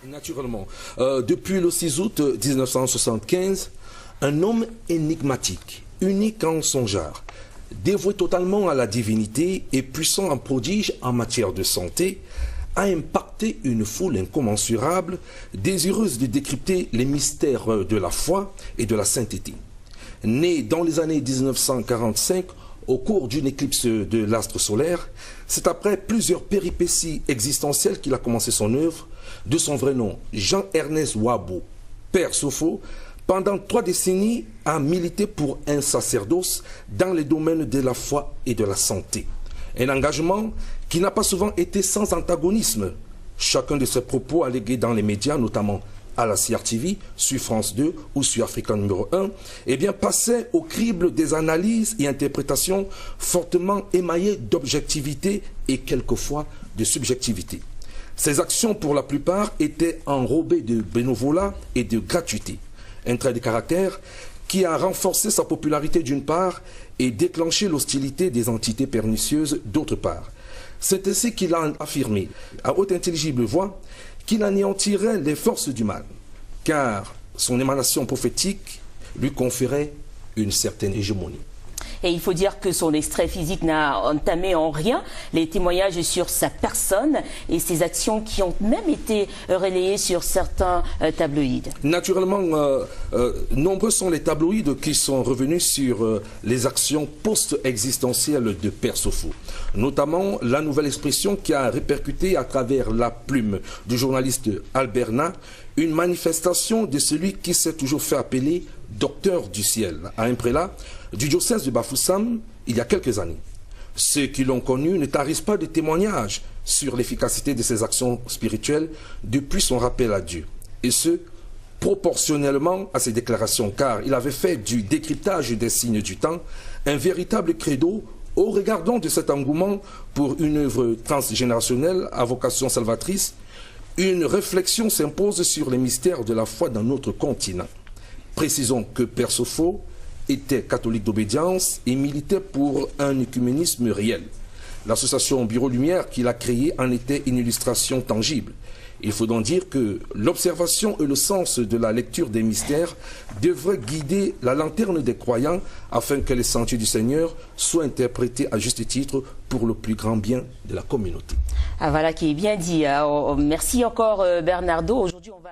Naturellement. Depuis le 6 août 1975, un homme énigmatique, unique en son genre, dévoué totalement à la divinité et puissant en prodige en matière de santé, a impacté une foule incommensurable, désireuse de décrypter les mystères de la foi et de la sainteté. Né dans les années 1945, au cours d'une éclipse de l'astre solaire, c'est après plusieurs péripéties existentielles qu'il a commencé son œuvre. De son vrai nom, Jean-Ernest Wabo, Père Sopho, pendant 3 décennies a milité pour un sacerdoce dans les domaines de la foi et de la santé. Un engagement qui n'a pas souvent été sans antagonisme. Chacun de ses propos allégués dans les médias, notamment à la CRTV, sur France 2 ou sur Africa numéro 1, eh bien, passait au crible des analyses et interprétations fortement émaillées d'objectivité et quelquefois de subjectivité. Ces actions, pour la plupart, étaient enrobées de bénévolat et de gratuité. Un trait de caractère qui a renforcé sa popularité d'une part et déclenché l'hostilité des entités pernicieuses d'autre part. C'est ainsi qu'il a affirmé, à haute intelligible voix, qu'il anéantirait les forces du mal, car son émanation prophétique lui conférait une certaine hégémonie. Et il faut dire que son extrait physique n'a entamé en rien les témoignages sur sa personne et ses actions qui ont même été relayées sur certains tabloïds. Naturellement, nombreux sont les tabloïds qui sont revenus sur les actions post-existentielles de Père Sopho. Notamment la nouvelle expression qui a répercuté à travers la plume du journaliste Albert Na, une manifestation de celui qui s'est toujours fait appeler docteur du ciel, à un prélat du diocèse de Bafoussam il y a quelques années. Ceux qui l'ont connu ne tarissent pas de témoignages sur l'efficacité de ses actions spirituelles depuis son rappel à Dieu. Et ce, proportionnellement à ses déclarations, car il avait fait du décryptage des signes du temps un véritable credo au regard donc de cet engouement pour une œuvre transgénérationnelle à vocation salvatrice. Une réflexion s'impose sur les mystères de la foi dans notre continent. Précisons que Père Sopho était catholique d'obédience et militait pour un œcuménisme réel. L'association Bureau Lumière qu'il a créée en était une illustration tangible. Il faut donc dire que l'observation et le sens de la lecture des mystères devraient guider la lanterne des croyants afin que les sentiers du Seigneur soient interprétés à juste titre pour le plus grand bien de la communauté. Ah voilà qui est bien dit. Merci encore Bernardo. Aujourd'hui on va